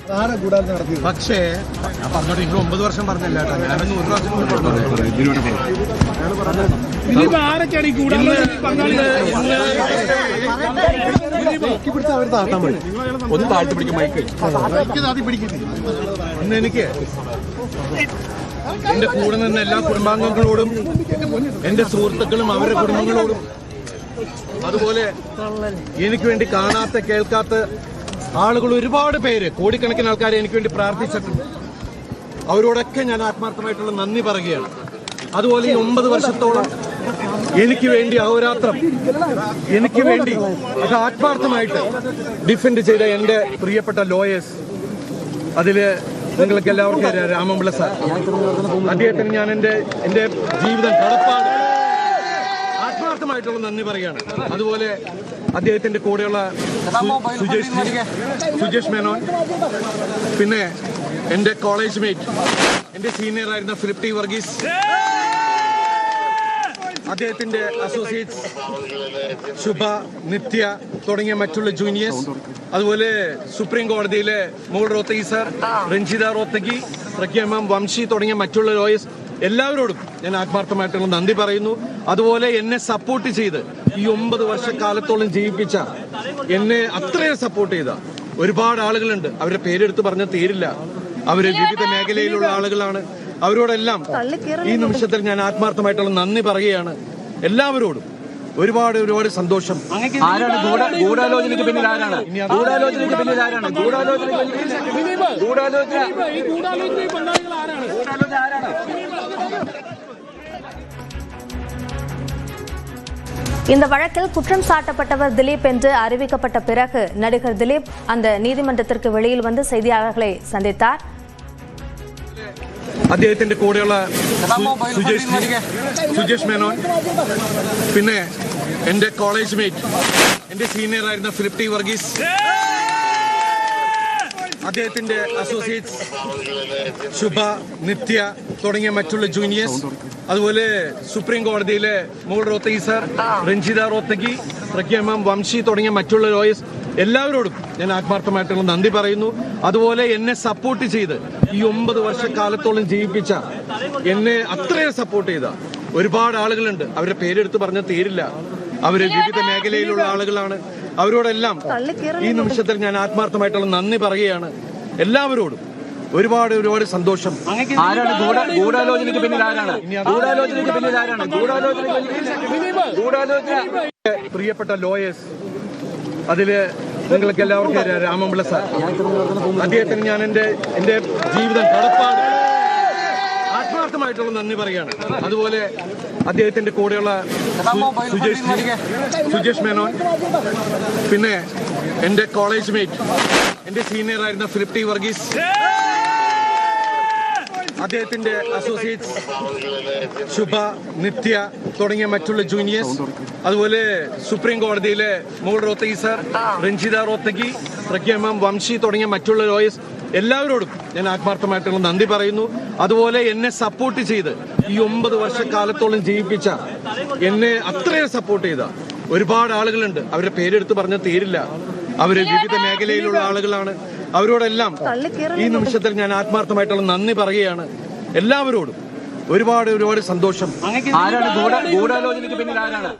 പക്ഷേ അങ്ങോട്ട് നിങ്ങൾ 9 വർഷം പറഞ്ഞല്ല കേട്ടോ, ഞാൻ 100 പ്രാവശ്യം ഒന്ന് താഴ്ത്തി പിടിക്കും മൈക്ക് ഇന്ന് എനിക്ക് എന്റെ കൂടെ നിന്ന് എല്ലാ കുടുംബാംഗങ്ങളോടും എന്റെ സുഹൃത്തുക്കളും അവരുടെ കുടുംബങ്ങളോടും അതുപോലെ എനിക്ക് വേണ്ടി കാണാത്ത കേൾക്കാത്ത ആളുകൾ ഒരുപാട് പേര്, കോടിക്കണക്കിന് ആൾക്കാരെ എനിക്ക് വേണ്ടി പ്രാർത്ഥിച്ചിട്ടുണ്ട്. അവരോടൊക്കെ ഞാൻ ആത്മാർത്ഥമായിട്ടുള്ള നന്ദി പറയുകയാണ്. അതുപോലെ ഈ 9 വർഷത്തോളം എനിക്ക് വേണ്ടി അഹോരാത്രം എനിക്ക് വേണ്ടി അത് ആത്മാർത്ഥമായിട്ട് ഡിഫെൻഡ് ചെയ്ത എന്റെ പ്രിയപ്പെട്ട ലോയേഴ്സ്, അതില് നിങ്ങൾക്ക് എല്ലാവർക്കും അറിയാം രാമൻപിള്ള സാർ, അദ്ദേഹത്തിന് ഞാൻ എന്റെ ജീവിതം കടപ്പാട് ആത്മാർത്ഥമായിട്ടുള്ള നന്ദി പറയുകയാണ്. അതുപോലെ അദ്ദേഹത്തിന്റെ കൂടെയുള്ള സുജേഷ് മേനോൻ, പിന്നെ എന്റെ കോളേജ് മേറ്റ്, എന്റെ സീനിയർ ആയിരുന്ന ഫിലിപ്പ് ടി വർഗീസ്, അദ്ദേഹത്തിന്റെ അസോസിയേറ്റ്സ് ശുഭ, നിത്യ തുടങ്ങിയ മറ്റുള്ള ജൂനിയേഴ്സ്, അതുപോലെ സുപ്രീം കോടതിയിലെ മോൾ റോത്തഗി സാർ, രഞ്ജിത റോത്തഗി, പ്രഗ്യ മാം, വംശി തുടങ്ങിയ മറ്റുള്ള ലോയേഴ്സ്, എല്ലാവരോടും ഞാൻ ആത്മാർത്ഥമായിട്ടുള്ള നന്ദി പറയുന്നു. അതുപോലെ എന്നെ സപ്പോർട്ട് ചെയ്ത് ഈ 9 വർഷക്കാലത്തോളം ജീവിപ്പിച്ച, എന്നെ അത്രയും സപ്പോർട്ട് ചെയ്ത ഒരുപാട് ആളുകളുണ്ട്. അവരുടെ പേരെടുത്ത് പറഞ്ഞ തീരില്ല. അവര് വിവിധ മേഖലയിലുള്ള ആളുകളാണ്. അവരോടെല്ലാം ഈ നിമിഷത്തിൽ ഞാൻ ആത്മാർത്ഥമായിട്ടുള്ള നന്ദി പറയുകയാണ്. എല്ലാവരോടും ഒരുപാട് ഒരുപാട് സന്തോഷം. ആരാണ് ഗൂഢാലോചനയ്ക്ക് പിന്നിൽ? ആരാണ് ഗൂഢാലോചനയ്ക്ക് പിന്നിൽ? ആരാണ് இந்த வழக்கில் குற்றம் சாட்டப்பட்டவர் திலீப் என்று அறிவிக்கப்பட்ட பிறகு நடிகர் திலீப் அந்த நீதிமன்றத்திற்கு வெளியில் வந்து செய்தியாளர்களை சந்தித்தார். അദ്ദേഹത്തിന്റെ കൂടെയുള്ള സുജേഷ് മേനോൻ, പിന്നെ എന്റെ കോളേജ് മേറ്റ്, എന്റെ സീനിയർ ആയിരുന്ന ഫിലിപ്പ് ടി വർഗീസ്, അദ്ദേഹത്തിന്റെ അസോസിയേറ്റ്സ് ശുഭ, നിത്യ തുടങ്ങിയ മറ്റുള്ള ജൂനിയേഴ്സ്, അതുപോലെ സുപ്രീം കോടതിയിലെ മോൾ റോത്തഗി സാർ, രഞ്ജിത റോത്തഗി, പ്രഗ്യ മാം, വംശി തുടങ്ങിയ മറ്റുള്ള ലോയേഴ്സ്, എല്ലാവരോടും ഞാൻ ആത്മാർത്ഥമായിട്ടുള്ള നന്ദി പറയുന്നു. അതുപോലെ എന്നെ സപ്പോർട്ട് ചെയ്ത് ഈ 9 വർഷക്കാലത്തോളം ജീവിപ്പിച്ച, എന്നെ അത്രയും സപ്പോർട്ട് ചെയ്ത ഒരുപാട് ആളുകളുണ്ട്. അവരുടെ പേരെടുത്ത് പറഞ്ഞ തീരില്ല. അവര് വിവിധ മേഖലയിലുള്ള ആളുകളാണ്. അവരോടെല്ലാം ഈ നിമിഷത്തിൽ ഞാൻ ആത്മാർത്ഥമായിട്ടുള്ള നന്ദി പറയുകയാണ്. എല്ലാവരോടും ഒരുപാട് ഒരുപാട് സന്തോഷം. ആരാണ് ഗൂഢാലോചനയ്ക്ക് പിന്നിൽ? ആരാണ് പ്രിയപ്പെട്ട ലോയേഴ്സ്, അതില് നിങ്ങൾക്ക് എല്ലാവർക്കും അറിയാം രാമൻപിള്ള സാർ, അദ്ദേഹത്തിന് ഞാൻ എന്റെ ജീവിതം കടപ്പാട് ആത്മാർത്ഥമായിട്ടുള്ള നന്ദി പറയുകയാണ്. അതുപോലെ അദ്ദേഹത്തിന്റെ കൂടെയുള്ള സുജേഷ് മേനോൻ, പിന്നെ എന്റെ കോളേജ് മേറ്റ്, എന്റെ സീനിയർ ആയിരുന്ന ഫിലിപ്പ് ടി വർഗീസ്, അദ്ദേഹത്തിന്റെ അസോസിയേറ്റ്സ് ശുഭ, നിത്യ തുടങ്ങിയ മറ്റുള്ള ജൂനിയേഴ്സ്, അതുപോലെ സുപ്രീം കോടതിയിലെ മോൾ റോത്തഗി സാർ, രഞ്ജിത റോത്തഗി, പ്രഗ്യ മാം, വംശി തുടങ്ങിയ മറ്റുള്ള ലോയേഴ്സ്, എല്ലാവരോടും ഞാൻ ആത്മാർത്ഥമായിട്ടുള്ള നന്ദി പറയുന്നു. അതുപോലെ എന്നെ സപ്പോർട്ട് ചെയ്ത് ഈ 9 വർഷക്കാലത്തോളം ജീവിപ്പിച്ച, എന്നെ അത്രയും സപ്പോർട്ട് ചെയ്ത ഒരുപാട് ആളുകളുണ്ട്. അവരുടെ പേരെടുത്ത് പറഞ്ഞ തീരില്ല. അവര് വിവിധ മേഖലയിലുള്ള ആളുകളാണ്. അവരോടെല്ലാം ഈ നിമിഷത്തിൽ ഞാൻ ആത്മാർത്ഥമായിട്ടുള്ള നന്ദി പറയുകയാണ്. എല്ലാവരോടും ഒരുപാട് ഒരുപാട് സന്തോഷം. ആരാണ് ഗൂഢാലോചനയ്ക്ക് പിന്നിൽ? ആരാണ്